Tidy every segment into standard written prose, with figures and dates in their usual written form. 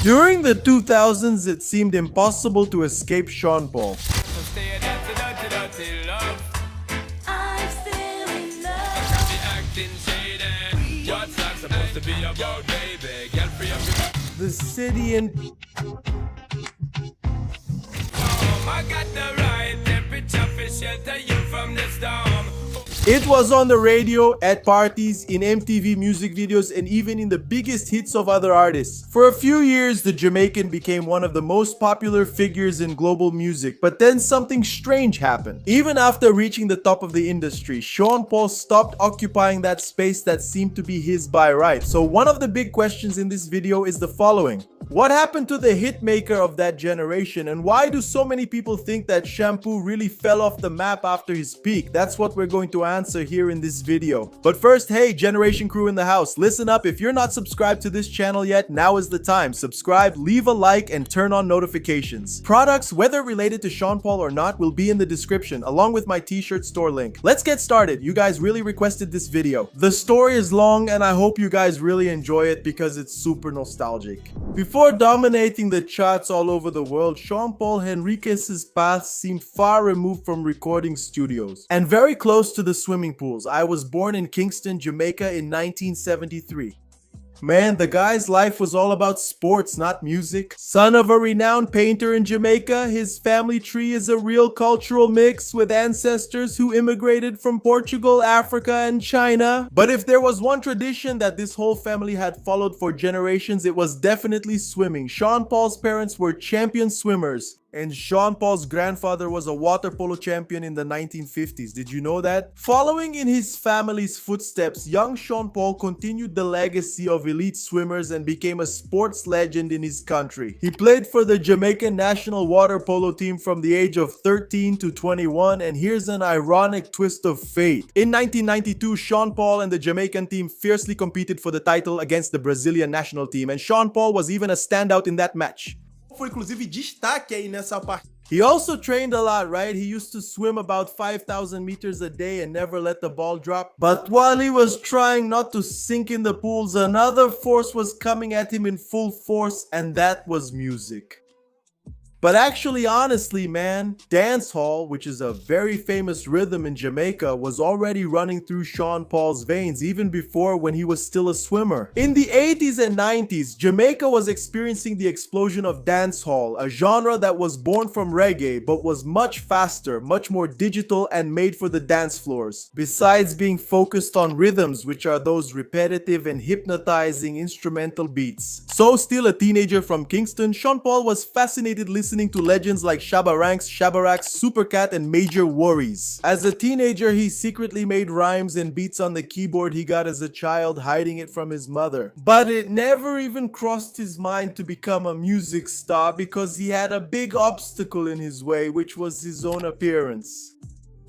During the 2000s, it seemed impossible to escape Sean Paul. The city and it was on the radio, at parties, in MTV music videos, and even in the biggest hits of other artists. For a few years, the Jamaican became one of the most popular figures in global music, but then something strange happened. Even after reaching the top of the industry, Sean Paul stopped occupying that space that seemed to be his by right. So one of the big questions in this video is the following. What happened to the hitmaker of that generation, and why do so many people think that Shampoo really fell off the map after his peak? That's what we're going to answer here in this video. But first, hey, Generation Crew in the house, listen up. If you're not subscribed to this channel yet, now is the time. Subscribe, leave a like, and turn on notifications. Products, whether related to Sean Paul or not, will be in the description, along with my t-shirt store link. Let's get started. You guys really requested this video. The story is long, and I hope you guys really enjoy it because it's super nostalgic. Before dominating the charts all over the world, Sean Paul Henriquez's path seemed far removed from recording studios and very close to the swimming pools. I was born in Kingston, Jamaica in 1973. Man, the guy's life was all about sports, not music. Son of a renowned painter in Jamaica, his family tree is a real cultural mix with ancestors who immigrated from Portugal, Africa, and China. But if there was one tradition that this whole family had followed for generations, it was definitely swimming. Sean Paul's parents were champion swimmers. And Sean Paul's grandfather was a water polo champion in the 1950s. Did you know that? Following in his family's footsteps, young Sean Paul continued the legacy of elite swimmers and became a sports legend in his country. He played for the Jamaican national water polo team from the age of 13 to 21, and here's an ironic twist of fate. In 1992, Sean Paul and the Jamaican team fiercely competed for the title against the Brazilian national team, and Sean Paul was even a standout in that match. Foi inclusive destaque aí nessa parte. He also trained a lot, right? He used to swim about 5,000 meters a day and never let the ball drop. But while he was trying not to sink in the pools, another force was coming at him in full force, and that was music. But actually, honestly, man, dancehall, which is a very famous rhythm in Jamaica, was already running through Sean Paul's veins even before when he was still a swimmer. In the 80s and 90s, Jamaica was experiencing the explosion of dancehall, a genre that was born from reggae but was much faster, much more digital, and made for the dance floors. Besides being focused on rhythms, which are those repetitive and hypnotizing instrumental beats. So still a teenager from Kingston, Sean Paul was fascinated listening to legends like Shabba Ranks, Shabarax, Supercat, and Major Worries. As a teenager, he secretly made rhymes and beats on the keyboard he got as a child, hiding it from his mother. But it never even crossed his mind to become a music star because he had a big obstacle in his way, which was his own appearance.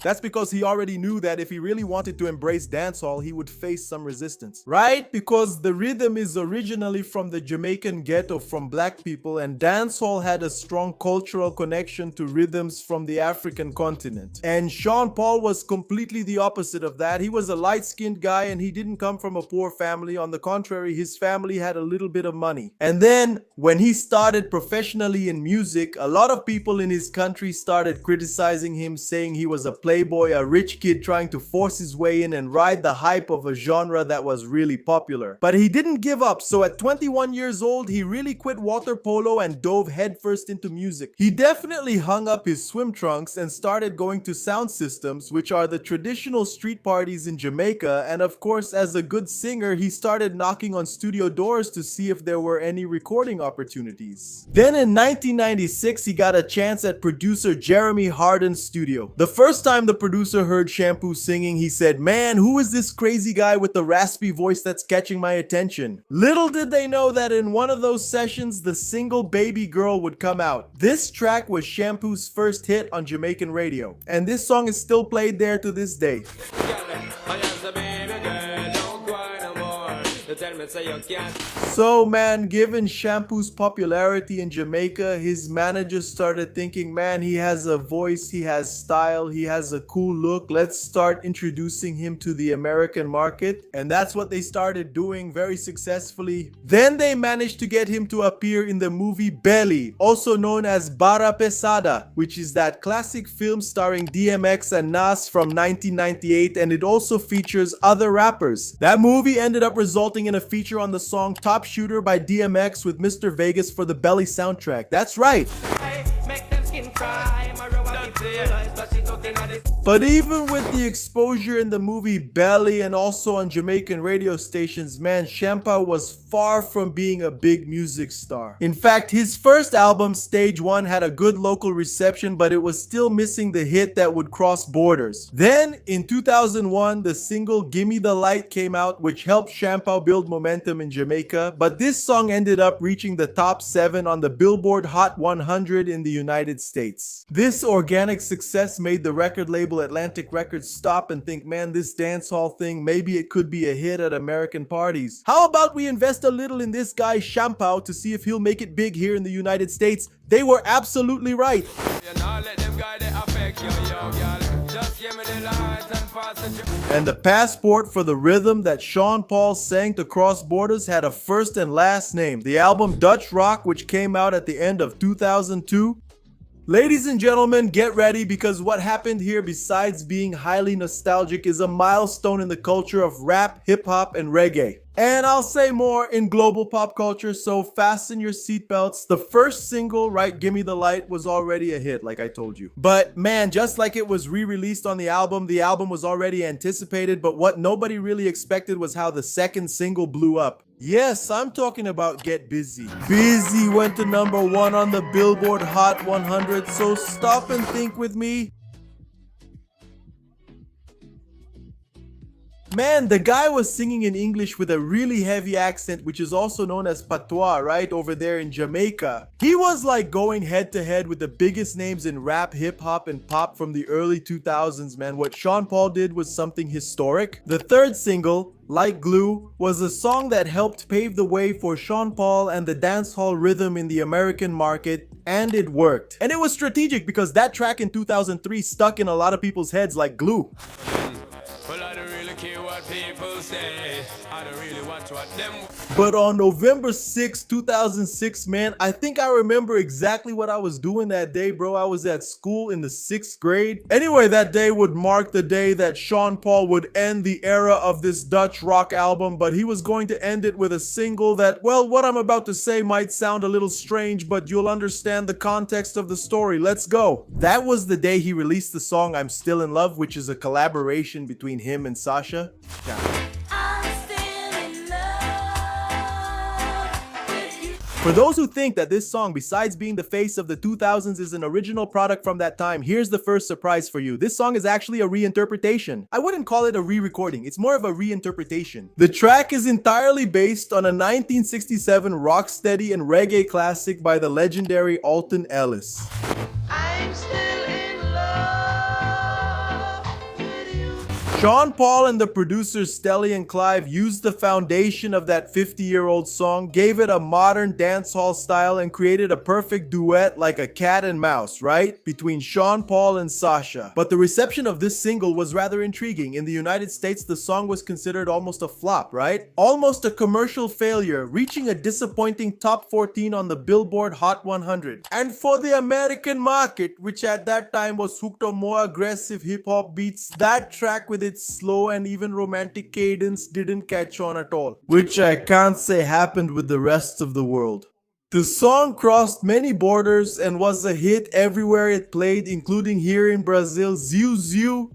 That's because he already knew that if he really wanted to embrace dancehall, he would face some resistance. Right? Because the rhythm is originally from the Jamaican ghetto, from black people, and dancehall had a strong cultural connection to rhythms from the African continent. And Sean Paul was completely the opposite of that. He was a light-skinned guy and he didn't come from a poor family. On the contrary, his family had a little bit of money. And then, when he started professionally in music, a lot of people in his country started criticizing him, saying he was a playboy, a rich kid trying to force his way in and ride the hype of a genre that was really popular. But he didn't give up, so at 21 years old, he really quit water polo and dove headfirst into music. He definitely hung up his swim trunks and started going to sound systems, which are the traditional street parties in Jamaica, and of course, as a good singer, he started knocking on studio doors to see if there were any recording opportunities. Then in 1996, he got a chance at producer Jeremy Harden's studio. The first time the producer heard Shampoo singing, he said, "Man, who is this crazy guy with the raspy voice that's catching my attention?" Little did they know that in one of those sessions, the single Baby Girl would come out. This track was Shampoo's first hit on Jamaican radio, and this song is still played there to this day. So man, given Shampoo's popularity in Jamaica, his managers started thinking, man, he has a voice, he has style, he has a cool look. Let's start introducing him to the American market. And that's what they started doing very successfully. Then they managed to get him to appear in the movie Belly, also known as Bara Pesada, which is that classic film starring DMX and Nas from 1998, and it also features other rappers. That movie ended up resulting in a feature on the song Top Shooter by DMX with Mr. Vegas for the Belly soundtrack. That's right. But even with the exposure in the movie Belly and also on Jamaican radio stations, man, Shampa was far from being a big music star. In fact, his first album, Stage 1, had a good local reception, but it was still missing the hit that would cross borders. Then, in 2001, the single Gimme the Light came out, which helped Shampa build momentum in Jamaica, but this song ended up reaching the top 7 on the Billboard Hot 100 in the United States. This organic success made the record label Atlantic Records stop and think, man, this dancehall thing, maybe it could be a hit at American parties. How about we invest a little in this guy Shampoo to see if he'll make it big here in the United States? They were absolutely right. And the passport for the rhythm that Sean Paul sang to cross borders had a first and last name. The album Dutch Rock, which came out at the end of 2002. Ladies and gentlemen, get ready, because what happened here, besides being highly nostalgic, is a milestone in the culture of rap, hip-hop, and reggae. And I'll say more in global pop culture, so fasten your seatbelts. The first single, right, Gimme the Light, was already a hit, like I told you. But man, just like it was re-released on the album was already anticipated, but what nobody really expected was how the second single blew up. Yes, I'm talking about Get Busy. Busy went to #1 on the Billboard Hot 100, so stop and think with me. Man, the guy was singing in English with a really heavy accent, which is also known as patois, right, over there in Jamaica. He was like going head to head with the biggest names in rap, hip hop, and pop from the early 2000s, man. What Sean Paul did was something historic. The third single, Like Glue, was a song that helped pave the way for Sean Paul and the dancehall rhythm in the American market, and it worked. And it was strategic because that track in 2003 stuck in a lot of people's heads like glue. Well, I don't really care what people say. I don't really watch what them. But on November 6, 2006, man, I think I remember exactly what I was doing that day, bro. I was at school in the 6th grade. Anyway, that day would mark the day that Sean Paul would end the era of this Dutch rock album, but he was going to end it with a single that, well, what I'm about to say might sound a little strange, but you'll understand the context of the story. Let's go. That was the day he released the song I'm Still in Love, which is a collaboration between him and Sasha. Yeah. For those who think that this song, besides being the face of the 2000s, is an original product from that time, here's the first surprise for you. This song is actually a reinterpretation. I wouldn't call it a re-recording, it's more of a reinterpretation. The track is entirely based on a 1967 rocksteady and reggae classic by the legendary Alton Ellis. I'm still in love with you. Sean Paul and the producers Stelly and Clive used the foundation of that 50-year-old song, gave it a modern dancehall style, and created a perfect duet like a cat and mouse, right? Between Sean Paul and Sasha. But the reception of this single was rather intriguing. In the United States, the song was considered almost a flop, right? Almost a commercial failure, reaching a disappointing top 14 on the Billboard Hot 100. And for the American market, which at that time was hooked on more aggressive hip-hop beats, that track with its slow and even romantic cadence didn't catch on at all, which I can't say happened with the rest of the world. The song crossed many borders and was a hit everywhere it played, including here in Brazil. Ziu Ziu.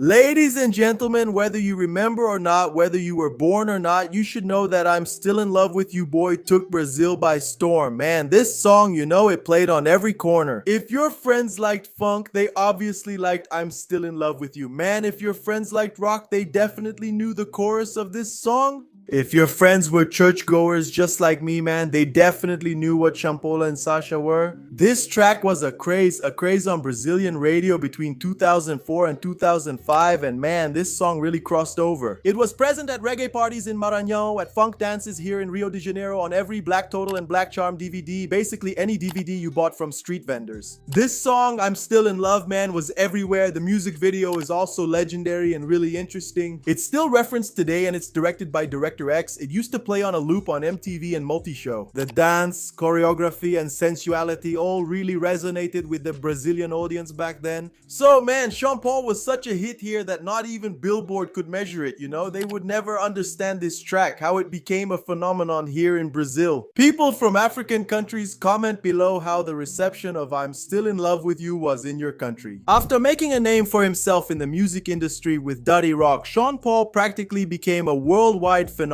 Ladies and gentlemen, whether you remember or not, whether you were born or not, you should know that I'm Still in Love with You Boy took Brazil by storm. Man, this song, you know, it played on every corner. If your friends liked funk, they obviously liked I'm Still in Love with You. Man, if your friends liked rock, they definitely knew the chorus of this song. If your friends were churchgoers just like me, man, they definitely knew what Champola and Sasha were. This track was a craze on Brazilian radio between 2004 and 2005, and man, this song really crossed over. It was present at reggae parties in Maranhão, at funk dances here in Rio de Janeiro, on every Black Total and Black Charm DVD, basically any DVD you bought from street vendors. This song, I'm Still in Love, man, was everywhere. The music video is also legendary and really interesting. It's still referenced today and it's directed by Director X. It used to play on a loop on MTV and Multishow. The dance, choreography, and sensuality all really resonated with the Brazilian audience back then. So man, Sean Paul was such a hit here that not even Billboard could measure it, you know? They would never understand this track, how it became a phenomenon here in Brazil. People from African countries, comment below how the reception of I'm Still in Love with You was in your country. After making a name for himself in the music industry with Dutty Rock, Sean Paul practically became a worldwide phenomenon.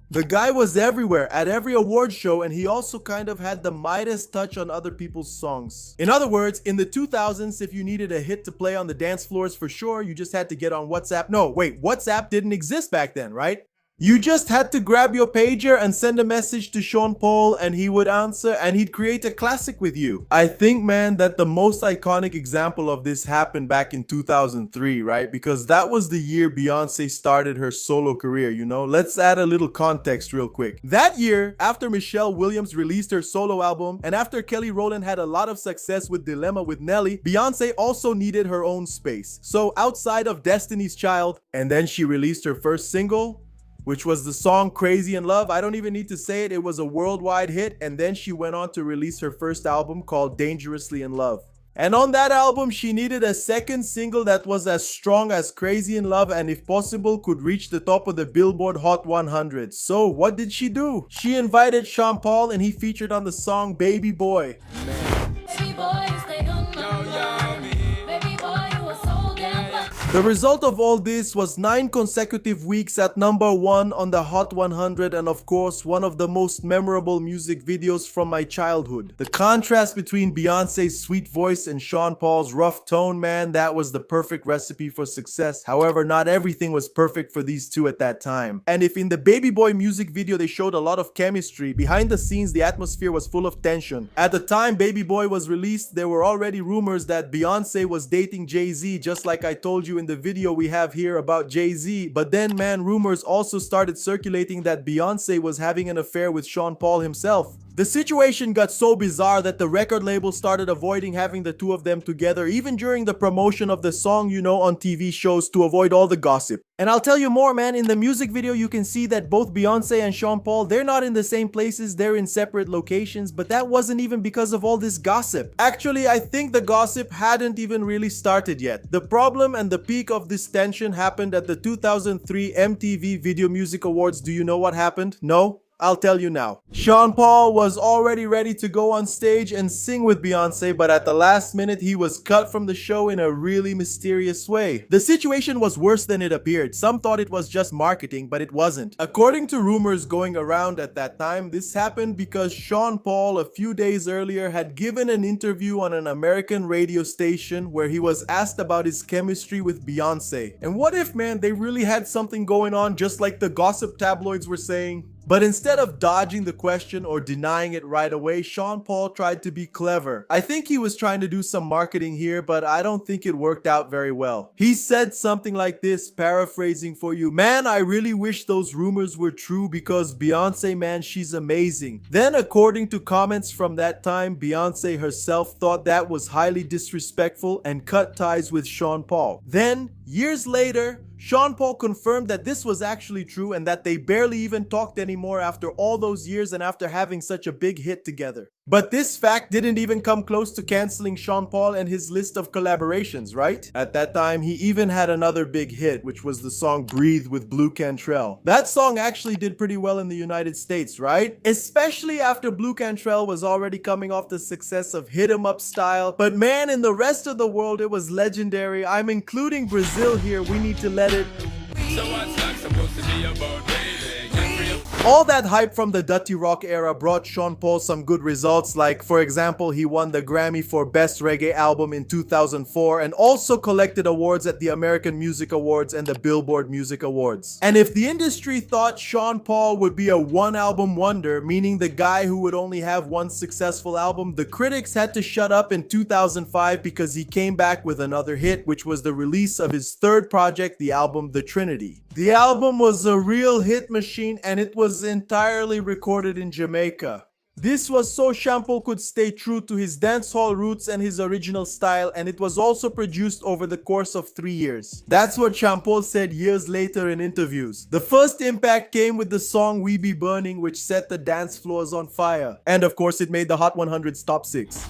The guy was everywhere, at every award show, and he also kind of had the Midas touch on other people's songs. In other words, in the 2000s, if you needed a hit to play on the dance floors for sure, you just had to get on WhatsApp. No, wait, WhatsApp didn't exist back then, right? You just had to grab your pager and send a message to Sean Paul and he would answer and he'd create a classic with you. I think, man, that the most iconic example of this happened back in 2003, right? Because that was the year Beyonce started her solo career, you know? Let's add a little context real quick. That year, after Michelle Williams released her solo album and after Kelly Rowland had a lot of success with Dilemma with Nelly, Beyonce also needed her own space. So outside of Destiny's Child, and then she released her first single, which was the song Crazy in Love. I don't even need to say it, it was a worldwide hit, and then she went on to release her first album called Dangerously in Love. And on that album, she needed a second single that was as strong as Crazy in Love and if possible could reach the top of the Billboard Hot 100. So what did she do? She invited Sean Paul and he featured on the song Baby Boy. Baby boy, you stay on my mind. Baby boy, you are so damn fine. The result of all this was 9 consecutive weeks at #1 on the Hot 100 and of course one of the most memorable music videos from my childhood. The contrast between Beyonce's sweet voice and Sean Paul's rough tone, man, that was the perfect recipe for success. However, not everything was perfect for these two at that time. And if in the Baby Boy music video they showed a lot of chemistry, behind the scenes the atmosphere was full of tension. At the time Baby Boy was released, there were already rumors that Beyonce was dating Jay-Z, just like I told you in the video we have here about Jay-Z. But then, man, rumors also started circulating that Beyonce was having an affair with Sean Paul himself. The situation got so bizarre that the record label started avoiding having the two of them together even during the promotion of the song, you know, on TV shows to avoid all the gossip. And I'll tell you more, man, in the music video you can see that both Beyonce and Sean Paul, they're not in the same places, they're in separate locations, but that wasn't even because of all this gossip. Actually, I think the gossip hadn't even really started yet. The problem and the peak of this tension happened at the 2003 MTV Video Music Awards. Do you know what happened? No? I'll tell you now. Sean Paul was already ready to go on stage and sing with Beyonce, but at the last minute he was cut from the show in a really mysterious way. The situation was worse than it appeared. Some thought it was just marketing, but it wasn't. According to rumors going around at that time, this happened because Sean Paul a few days earlier had given an interview on an American radio station where he was asked about his chemistry with Beyonce. And what if, man, they really had something going on just like the gossip tabloids were saying? But instead of dodging the question or denying it right away, Sean Paul tried to be clever. I think he was trying to do some marketing here, but I don't think it worked out very well. He said something like this, paraphrasing for you, "Man, I really wish those rumors were true because Beyonce, man, she's amazing." Then, according to comments from that time, Beyonce herself thought that was highly disrespectful and cut ties with Sean Paul. Then, years later, Sean Paul confirmed that this was actually true and that they barely even talked anymore after all those years and after having such a big hit together. But this fact didn't even come close to canceling Sean Paul and his list of collaborations, right? At that time, he even had another big hit, which was the song Breathe with Blue Cantrell. That song actually did pretty well in the United States, right? Especially after Blue Cantrell was already coming off the success of Hit 'Em Up Style. But man, in the rest of the world, it was legendary. I'm including Brazil here. We Need to Let It. So what's that supposed to be about, baby? Get real. All that hype from the Dutty rock era brought Sean Paul some good results, like for example he won the Grammy for Best Reggae Album in 2004 and also collected awards at the American Music Awards and the Billboard Music Awards. And if the industry thought Sean Paul would be a one-album wonder, meaning the guy who would only have one successful album, the critics had to shut up in 2005 because he came back with another hit, which was the release of his third project, the album The Trinity. The album was a real hit machine and it was entirely recorded in Jamaica. This was so Sean Paul could stay true to his dancehall roots and his original style, and it was also produced over the course of 3 years. That's what Sean Paul said years later in interviews. The first impact came with the song We Be Burning, which set the dance floors on fire. And of course it made the Hot 100's top 6.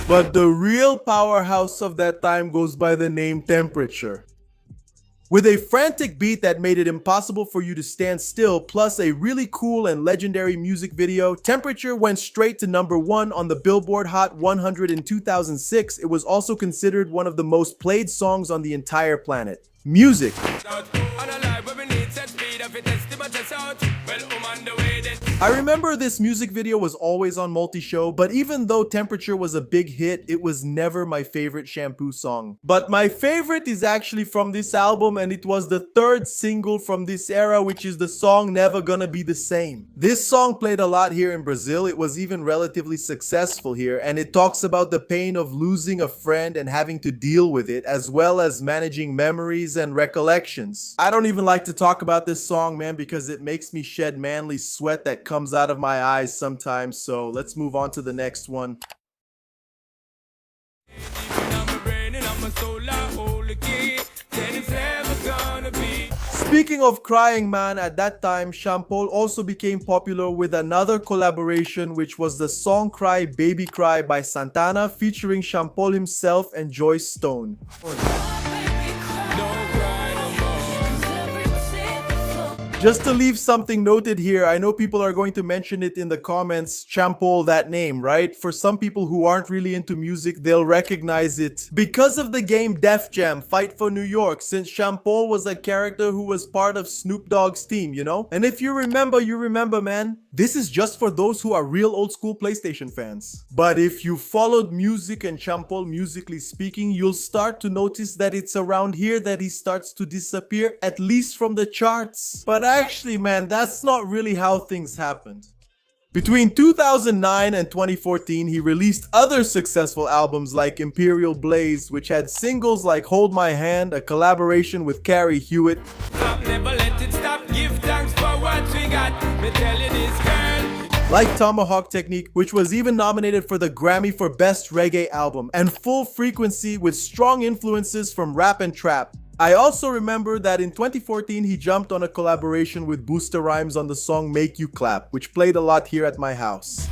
But the real powerhouse of that time goes by the name Temperature. With a frantic beat that made it impossible for you to stand still, plus a really cool and legendary music video, Temperature went straight to #1 on the Billboard Hot 100 in 2006. It was also considered one of the most played songs on the entire planet. Music. I remember this music video was always on multi-show, but even though Temperature was a big hit, it was never my favorite Shampoo song. But my favorite is actually from this album, and it was the third single from this era, which is the song Never Gonna Be the Same. This song played a lot here in Brazil. It was even relatively successful here, and it talks about the pain of losing a friend and having to deal with it, as well as managing memories and recollections. I don't even like to talk about this song, man, because it makes me shed manly sweat that comes out of my eyes sometimes, so let's move on to the next one. Speaking of crying, man, at that time, Sean Paul also became popular with another collaboration, which was the song Cry Baby Cry by Santana featuring Sean Paul himself and Joyce Stone. Just to leave something noted here, I know people are going to mention it in the comments, Sean Paul, that name, right? For some people who aren't really into music, they'll recognize it because of the game Def Jam Fight for New York, since Sean Paul was a character who was part of Snoop Dogg's team, you know? And if you remember, man. This is just for those who are real old school PlayStation fans. But if you followed music and Sean Paul musically speaking, you'll start to notice that it's around here that he starts to disappear, at least from the charts. But actually, man, that's not really how things happened. Between 2009 and 2014, he released other successful albums like Imperial Blaze, which had singles like Hold My Hand, a collaboration with Carrie Hewitt. Never let it stop, give thanks for what we got. Me tell you this, girl. Like Tomahawk Technique, which was even nominated for the Grammy for Best Reggae Album, and Full Frequency with strong influences from rap and trap. I also remember that in 2014 he jumped on a collaboration with Busta Rhymes on the song Make You Clap, which played a lot here at my house.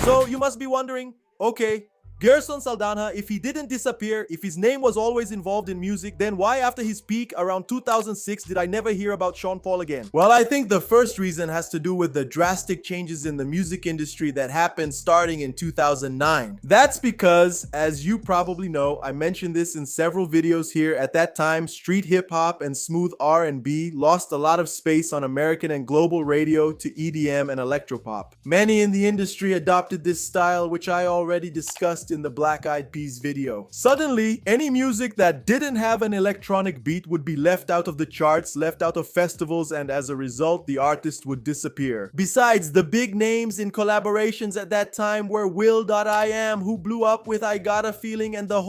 So you must be wondering, okay, Gerson Saldanha, if he didn't disappear, if his name was always involved in music, then why after his peak around 2006 did I never hear about Sean Paul again? Well, I think the first reason has to do with the drastic changes in the music industry that happened starting in 2009. That's because, as you probably know, I mentioned this in several videos here, at that time, street hip-hop and smooth R&B lost a lot of space on American and global radio to EDM and electropop. Many in the industry adopted this style, which I already discussed in the Black Eyed Peas video. Suddenly, any music that didn't have an electronic beat would be left out of the charts, left out of festivals, and as a result, the artist would disappear. Besides, the big names in collaborations at that time were Will.i.am, who blew up with I Got a Feeling and the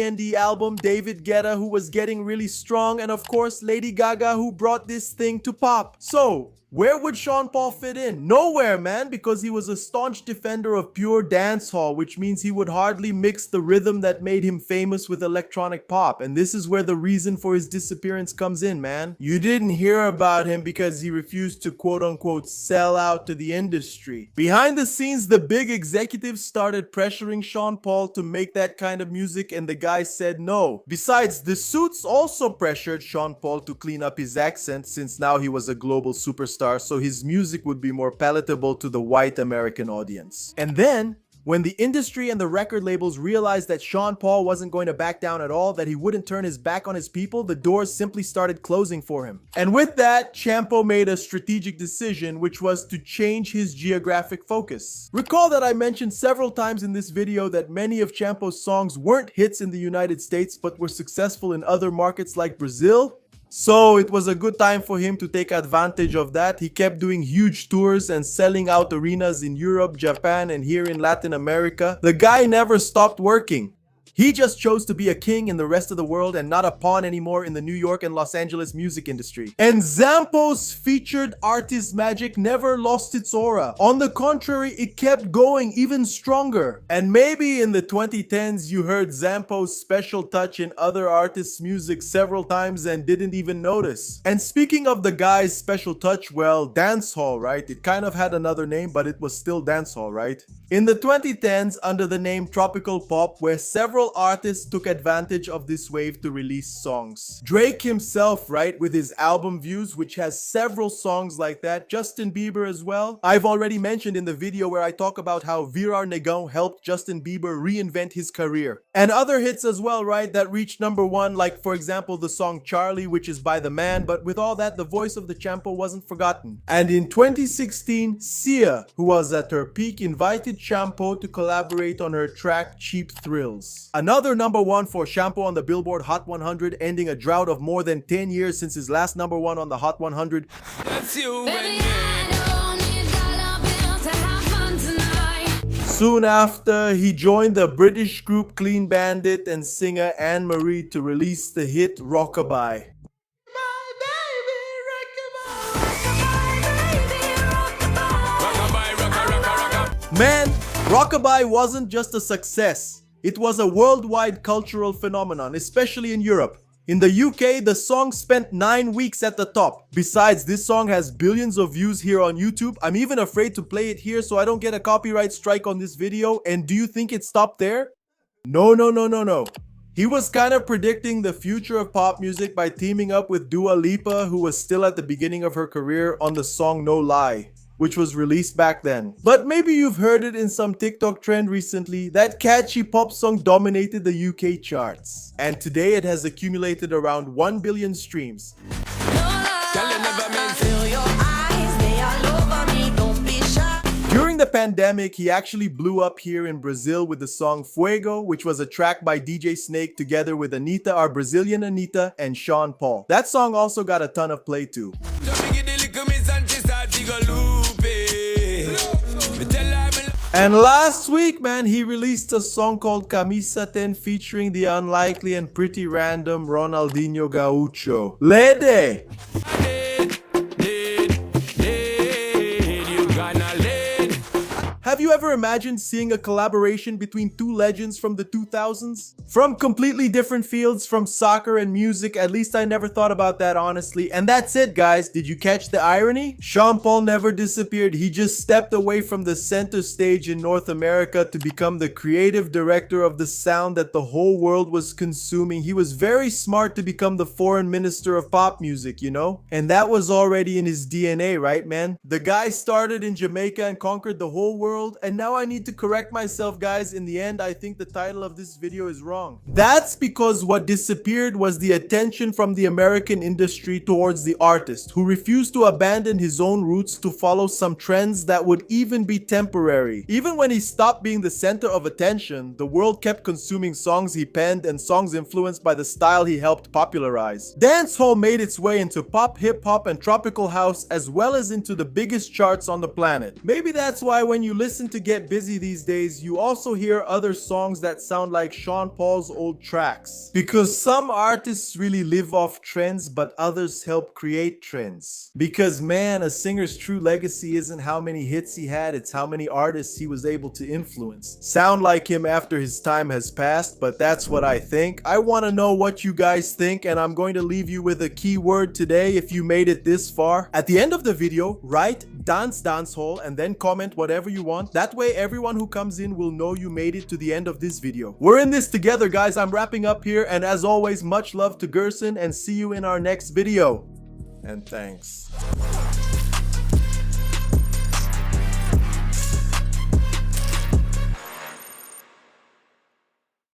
END album, David Guetta, who was getting really strong, and of course, Lady Gaga, who brought this thing to pop. So, where would Sean Paul fit in? Nowhere, man, because he was a staunch defender of pure dancehall, which means he would hardly mix the rhythm that made him famous with electronic pop. And this is where the reason for his disappearance comes in, man. You didn't hear about him because he refused to quote-unquote sell out to the industry. Behind the scenes, the big executives started pressuring Sean Paul to make that kind of music, and the guy said no. Besides, the Suits also pressured Sean Paul to clean up his accent, since now he was a global superstar superstar, so his music would be more palatable to the white American audience. And then, when the industry and the record labels realized that Sean Paul wasn't going to back down at all, that he wouldn't turn his back on his people, the doors simply started closing for him. And with that, Champo made a strategic decision, which was to change his geographic focus. Recall that I mentioned several times in this video that many of Champo's songs weren't hits in the United States, but were successful in other markets like Brazil. So it was a good time for him to take advantage of that. He kept doing huge tours and selling out arenas in Europe, Japan, and here in Latin America. The guy never stopped working. He just chose to be a king in the rest of the world and not a pawn anymore in the New York and Los Angeles music industry. And Zampo's featured artist magic never lost its aura. On the contrary, it kept going even stronger. And maybe in the 2010s you heard Zampo's special touch in other artists' music several times and didn't even notice. And speaking of the guy's special touch, well, dancehall, right? It kind of had another name, but it was still dancehall, right? In the 2010s, under the name Tropical Pop, where several artists took advantage of this wave to release songs. Drake himself, right, with his album Views, which has several songs like that. Justin Bieber as well. I've already mentioned in the video where I talk about how Virar Negão helped Justin Bieber reinvent his career. And other hits as well, right, that reached #1, like for example the song Charlie, which is by The Man, but with all that, the voice of the Champo wasn't forgotten. And in 2016, Sia, who was at her peak, invited Champo to collaborate on her track Cheap Thrills. Another #1 for Champo on the Billboard Hot 100, ending a drought of more than 10 years since his last #1 on the Hot 100. Baby, I don't need dollar bills to have fun tonight. Soon after, he joined the British group Clean Bandit and singer Anne Marie to release the hit Rockabye. Man, Rockabye wasn't just a success. It was a worldwide cultural phenomenon, especially in Europe. In the UK, the song spent 9 weeks at the top. Besides, this song has billions of views here on YouTube. I'm even afraid to play it here so I don't get a copyright strike on this video. And do you think it stopped there? No. He was kind of predicting the future of pop music by teaming up with Dua Lipa, who was still at the beginning of her career, on the song No Lie, which was released back then. But maybe you've heard it in some TikTok trend recently. That catchy pop song dominated the UK charts. And today it has accumulated around 1 billion streams. During the pandemic, he actually blew up here in Brazil with the song Fuego, which was a track by DJ Snake together with Anitta, our Brazilian Anitta, and Sean Paul. That song also got a ton of play too. And last week, man, he released a song called Camisa 10 featuring the unlikely and pretty random Ronaldinho Gaucho. Lede! Have you ever imagined seeing a collaboration between two legends from the 2000s? From completely different fields, from soccer and music, at least I never thought about that honestly. And that's it, guys. Did you catch the irony? Sean Paul never disappeared. He just stepped away from the center stage in North America to become the creative director of the sound that the whole world was consuming. He was very smart to become the foreign minister of pop music, you know? And that was already in his DNA, right, man? The guy started in Jamaica and conquered the whole world. And now I need to correct myself, guys. In the end, I think the title of this video is wrong. That's because what disappeared was the attention from the American industry towards the artist, who refused to abandon his own roots to follow some trends that would even be temporary. Even when he stopped being the center of attention, the world kept consuming songs he penned and songs influenced by the style he helped popularize. Dancehall made its way into pop, hip-hop, and tropical house, as well as into the biggest charts on the planet. Maybe that's why when you listen to Get Busy these days, you also hear other songs that sound like Sean Paul's old tracks. Because some artists really live off trends, but others help create trends. Because man, a singer's true legacy isn't how many hits he had, it's how many artists he was able to influence. Sound like him after his time has passed, but that's what I think. I want to know what you guys think, and I'm going to leave you with a key word today if you made it this far. At the end of the video, write dancehall and then comment whatever you want. That way everyone who comes in will know you made it to the end of this video. We're in this together, guys. I'm wrapping up here, and as always, much love to Gerson, and see you in our next video. And thanks.